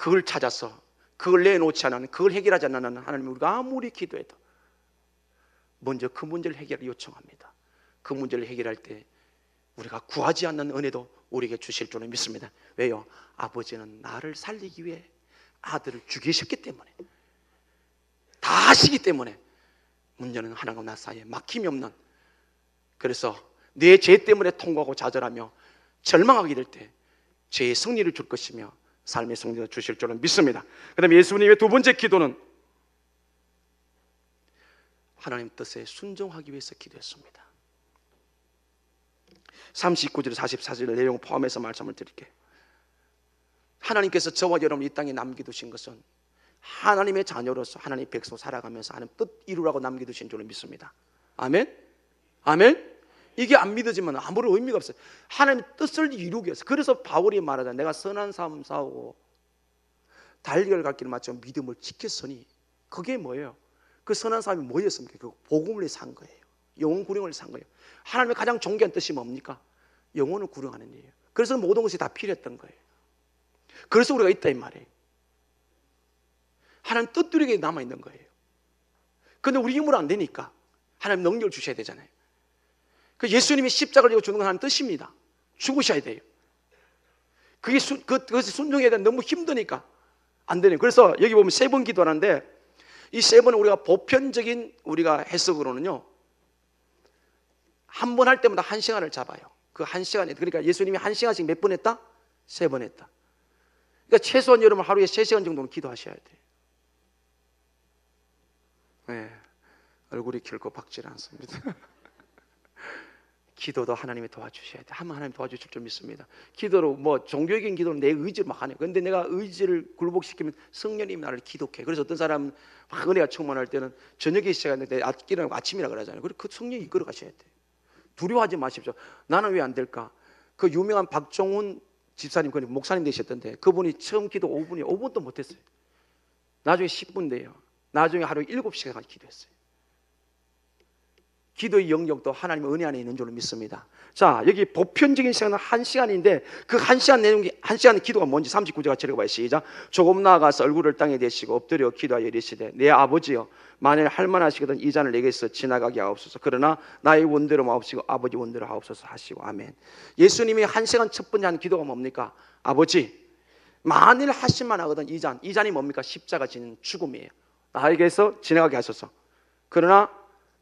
그걸 찾아서 그걸 내놓지 않는, 그걸 해결하지 않는 하나님, 우리가 아무리 기도해도 먼저 그 문제를 해결을 요청합니다. 그 문제를 해결할 때 우리가 구하지 않는 은혜도 우리에게 주실 줄을 믿습니다. 왜요? 아버지는 나를 살리기 위해 아들을 죽이셨기 때문에, 다 하시기 때문에 문제는 하나님과 나 사이에 막힘이 없는, 그래서 내 죄 때문에 통곡하고 좌절하며 절망하게 될 때 죄의 승리를 줄 것이며 삶의 승리를 주실 줄은 믿습니다. 그 다음에 예수님의 두 번째 기도는 하나님 뜻에 순종하기 위해서 기도했습니다. 39절 44절 내용 포함해서 말씀을 드릴게요. 하나님께서 저와 여러분 이 땅에 남겨두신 것은 하나님의 자녀로서 하나님의 백성 살아가면서 하나님 뜻 이루라고 남겨두신 줄을 믿습니다. 아멘? 아멘? 이게 안 믿어지면 아무런 의미가 없어요. 하나님 뜻을 이루기 위해서. 그래서 바울이 말하잖아요. 내가 선한 삶 싸우고 달리기를 갈 길을 마치고 믿음을 지켰으니, 그게 뭐예요? 그 선한 삶이 뭐였습니까? 그 복음을 위해 산 거예요. 영혼 구령을 산 거예요. 하나님의 가장 존귀한 뜻이 뭡니까? 영혼을 구령하는 일이에요. 그래서 모든 것이 다 필요했던 거예요. 그래서 우리가 있다 이 말이에요. 하나님 뜻들에게 남아있는 거예요. 그런데 우리 힘으로 안 되니까 하나님 능력을 주셔야 되잖아요. 그 예수님이 십자가를 지고 주는 건 하나님 뜻입니다. 죽으셔야 돼요. 그것이 순종해야 되는데 너무 힘드니까 안 되네요. 그래서 여기 보면 세 번 기도하는데, 이 세 번은 우리가 보편적인 우리가 해석으로는요, 한 번 할 때마다 1시간을 잡아요. 그 1시간에, 그러니까 예수님이 1시간씩 몇 번 했다? 3번 했다. 그러니까 최소한 여러분 하루에 3시간 정도는 기도하셔야 돼요. 네, 얼굴이 길고 박질 않습니다. 기도도 하나님이 도와주셔야 돼. 하나님 도와주실 줄 믿습니다. 기도로 뭐 종교적인 기도는 내 의지를 막 하네요. 그런데 내가 의지를 굴복시키면 성령님이 나를 기독해. 그래서 어떤 사람은 막 은혜가 충만할 때는 저녁에 시작하는데 아침이라 그러잖아요. 그래서 그 성령이 이끌어 가셔야 돼요. 두려워하지 마십시오. 나는 왜 안 될까? 그 유명한 박종훈 집사님, 그 목사님 되셨던데, 그분이 처음 기도 5분도 못했어요. 나중에 10분 돼요. 나중에 하루에 7시간까지 기도했어요. 기도의 영역도 하나님의 은혜 안에 있는 줄로 믿습니다. 자, 여기 보편적인 시간은 1시간인데 그 1시간 내용이, 1시간 기도가 뭔지 39절 같이 읽어봐요. 시작. 조금 나아가서 얼굴을 땅에 대시고 엎드려 기도하여 이르시되, 내 아버지여, 만일 할만하시거든 이 잔을 내게서 지나가게 하옵소서. 그러나 나의 원대로 마옵시고 아버지 원대로 하옵소서 하시고. 아멘. 예수님이 1시간 첫 번째 한 기도가 뭡니까? 아버지, 만일 하실만 하거든 이 잔이 뭡니까? 십자가 지는 죽음이에요. 나에게서 지나가게 하소서. 그러나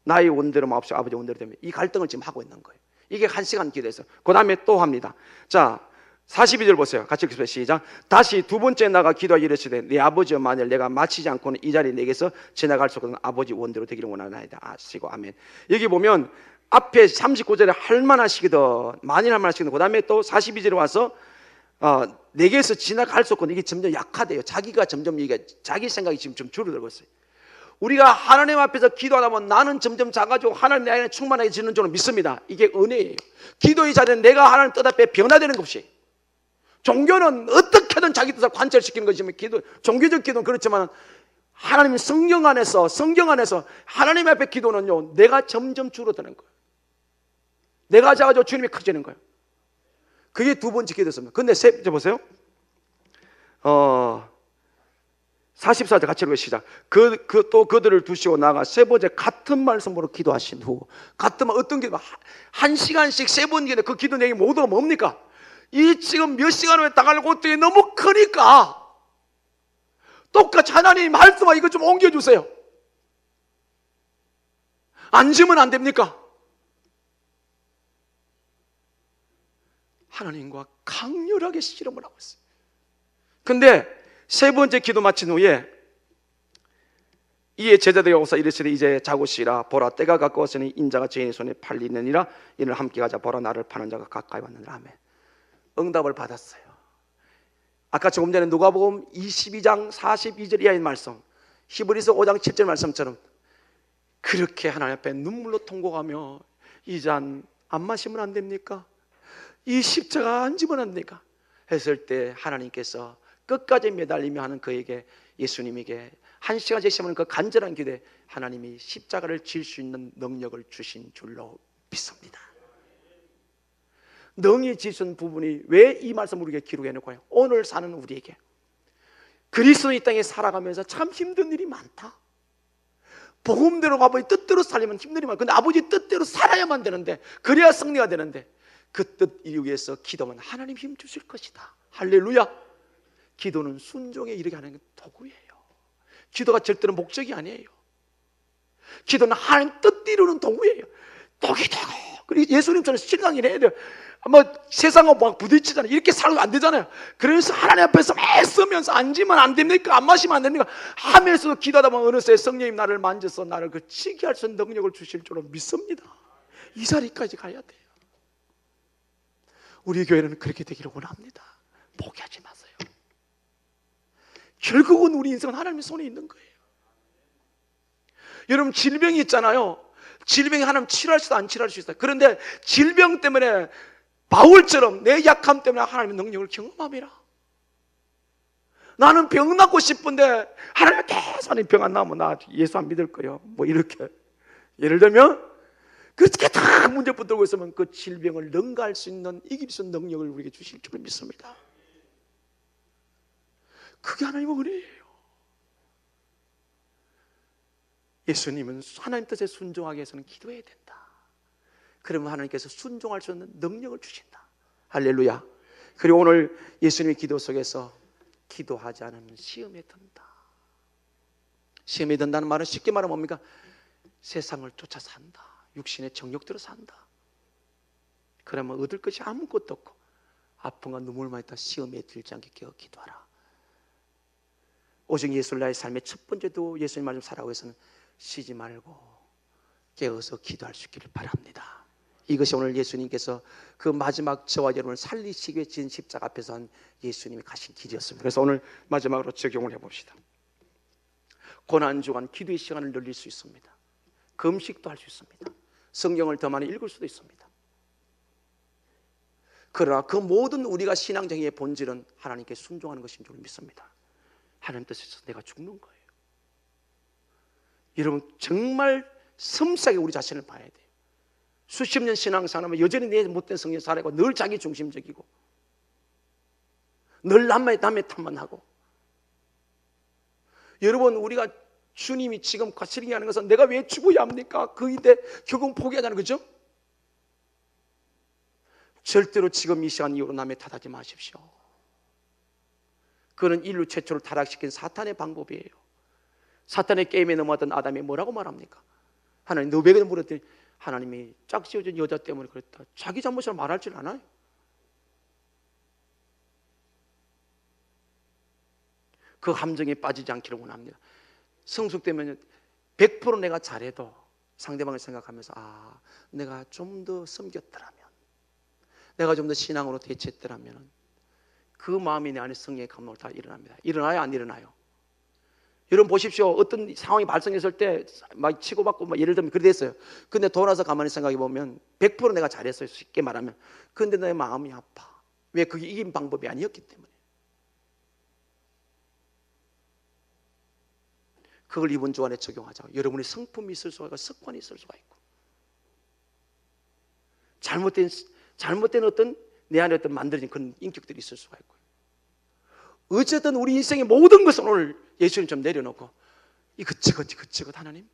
나의 원대로 마옵시고 아버지 원대로 되면, 이 갈등을 지금 하고 있는 거예요. 이게 1시간 기도에서 그 다음에 또 합니다. 자, 42절 보세요. 같이 읽습니다. 시작. 다시 두 번째 나가 기도하여 이르시되, 내 아버지여, 만일 내가 마치지 않고는 이 자리 내게서 지나갈 수 없거든 아버지 원대로 되기를 원하나이다 하시고. 아멘. 여기 보면 앞에 39절에 할만하시거든, 만일 할만하시거든, 그 다음에 또 42절에 와서 내게서 지나갈 수 없거든. 이게 점점 약화돼요. 자기가 점점 자기 생각이 지금 좀 줄어들고 있어요. 우리가 하나님 앞에서 기도하다 보면 나는 점점 작아지고 하나님 내 안에 충만해지는 줄은 믿습니다. 이게 은혜예요. 기도의 자리는 내가 하나님 뜻 앞에 변화되는 것이. 종교는 어떻게든 자기 뜻을 관철시키는 것이지만, 종교적 기도는 그렇지만 하나님 성경 안에서 하나님 앞에 기도는요, 내가 점점 줄어드는 거예요. 내가 작아지고 주님이 커지는 거예요. 그게 두 번째 기도였습니다. 근데 세 번째 보세요. 44절 같이 읽어 시작. 또 그들을 두시고 나가 세 번째 같은 말씀으로 기도하신 후, 같은 말, 어떤 기도? 1시간씩 세 번 기도. 그 기도 내용이 모두가 뭡니까? 이 지금 몇 시간 후에 당할 고통이 너무 크니까 똑같이 하나님 말씀하 이거 좀 옮겨주세요. 앉으면 안 됩니까? 하나님과 강렬하게 씨름을 하고 있어요. 근데 세 번째 기도 마친 후에 이에 제자들이 오사 이르시되, 이제 자고 쉬라. 보라, 때가 가까웠으니 인자가 죄인의 손에 팔리느니라. 이를 함께 가자. 보라, 나를 파는 자가 가까이 왔느니라. 아멘. 응답을 받았어요. 아까 조금 전에 누가복음 22장 42절 이하의 말씀, 히브리서 5장 7절 말씀처럼 그렇게 하나님 앞에 눈물로 통곡하며, 이 잔 안 마시면 안 됩니까? 이 십자가 안 지면 안 됩니까? 했을 때 하나님께서 끝까지 매달리며 하는 그에게, 예수님에게 1시간째 시험하는 그 간절한 기도에 하나님이 십자가를 질 수 있는 능력을 주신 줄로 믿습니다. 능히 지신 부분이 왜 이 말씀을 우리에게 기록해 놓고 오늘 사는 우리에게 그리스도의 땅에 살아가면서 참 힘든 일이 많다. 복음대로 아버지 뜻대로 살려면 힘든 일이 많아. 근데 아버지 뜻대로 살아야만 되는데, 그래야 승리가 되는데, 그 뜻 이루기 위해서 기도하면 하나님 힘 주실 것이다. 할렐루야. 기도는 순종에 이르게 하는 도구예요. 기도가 절대로 목적이 아니에요. 기도는 하나님 뜻 이루는 도구예요. 도구도. 그리고 예수님처럼 신앙을 해야 돼요. 뭐 세상하고 막 부딪히잖아요. 이렇게 살면 안 되잖아요. 그래서 하나님 앞에서 애쓰면서 앉으면 안 됩니까? 안 마시면 안 됩니까? 하면서도 기도하다 보면 어느새 성령님 나를 만져서 나를 그 치게 할 수 있는 능력을 주실 줄로 믿습니다. 이 자리까지 가야 돼요. 우리 교회는 그렇게 되기를 원합니다. 포기하지 마세요. 결국은 우리 인생은 하나님의 손에 있는 거예요. 여러분, 질병이 있잖아요. 질병이 하나님 치료할 수도 안 치료할 수 있어요. 그런데 질병 때문에 바울처럼 내 약함 때문에 하나님의 능력을 경험함이라. 나는 병 낫고 싶은데 하나님은 계속 병 안 나면 나 예수 안 믿을 거예요. 뭐 이렇게 예를 들면 그렇게 다 문제 붙들고 있으면 그 질병을 능가할 수 있는, 이길 수 있는 능력을 우리에게 주실 줄 믿습니다. 그게 하나님의 은혜예요. 예수님은 하나님 뜻에 순종하기 위해서는 기도해야 된다. 그러면 하나님께서 순종할 수 있는 능력을 주신다. 할렐루야. 그리고 오늘 예수님의 기도 속에서 기도하지 않으면 시험에 든다. 시험에 든다는 말은 쉽게 말하면 뭡니까? 세상을 쫓아 산다. 육신의 정욕대로 산다. 그러면 얻을 것이 아무것도 없고 아픔과 눈물만 있다. 시험에 들지 않게 깨어 기도하라. 오직 예수를 나의 삶의 첫 번째도 예수님 말씀 살아가기 위해서는 쉬지 말고 깨어서 기도할 수 있기를 바랍니다. 이것이 오늘 예수님께서 그 마지막 저와 여러분을 살리시기 위해 진 십자가 앞에서 한 예수님이 가신 길이었습니다. 그래서 오늘 마지막으로 적용을 해봅시다. 고난주간 기도의 시간을 늘릴 수 있습니다. 금식도 할 수 있습니다. 성경을 더 많이 읽을 수도 있습니다. 그러나 그 모든 우리가 신앙정의의 본질은 하나님께 순종하는 것인 줄 믿습니다. 하나님 뜻에서 내가 죽는 거예요. 여러분, 정말 섬세하게 우리 자신을 봐야 돼요. 수십 년 신앙생활하면 여전히 내 못된 성경 살아가고 늘 자기 중심적이고 늘 남의 탓만 하고. 여러분, 우리가 주님이 지금 거칠게 하는 것은 내가 왜 죽어야 합니까? 그인데 결국 포기하자는 거죠. 절대로 지금 이 시간 이후로 남의 탓하지 마십시오. 그는 인류 최초로 타락시킨 사탄의 방법이에요. 사탄의 게임에 넘어왔던 아담이 뭐라고 말합니까? 하나님, 너 왜 그래 물었더니 하나님이 짝지어진 여자 때문에 그랬다. 자기 잘못을 말할 줄 아나요? 그 함정에 빠지지 않기를 원합니다. 성숙되면 100% 내가 잘해도 상대방을 생각하면서 내가 좀 더 섬겼더라면, 내가 좀 더 신앙으로 대처했더라면, 그 마음이 내 안에 성령의 감동을 다 일어납니다. 일어나요? 안 일어나요? 여러분 보십시오. 어떤 상황이 발생했을 때 막 치고받고 막 예를 들면 그래 됐어요. 근데 돌아서 가만히 생각해 보면 100% 내가 잘했어요. 쉽게 말하면. 근데 내 마음이 아파. 왜? 그게 이긴 방법이 아니었기 때문에. 그걸 이번 주 안에 적용하자. 여러분의 성품이 있을 수가 있고 습관이 있을 수가 있고 잘못된 어떤 내 안에 어떤 만들어진 그런 인격들이 있을 수가 있고, 어쨌든 우리 인생의 모든 것은 오늘 예수님 좀 내려놓고 이것저것 하나님,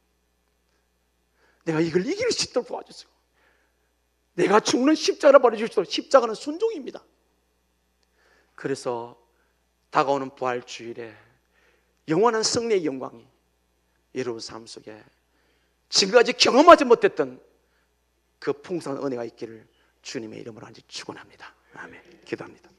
내가 이걸 이길 수 있도록 도와주세요. 내가 죽는 십자가를 버려주시도록. 십자가는 순종입니다. 그래서 다가오는 부활주일에 영원한 승리의 영광이 여러분 삶 속에 지금까지 경험하지 못했던 그 풍성한 은혜가 있기를 주님의 이름으로 축원합니다. 아멘. 기도합니다.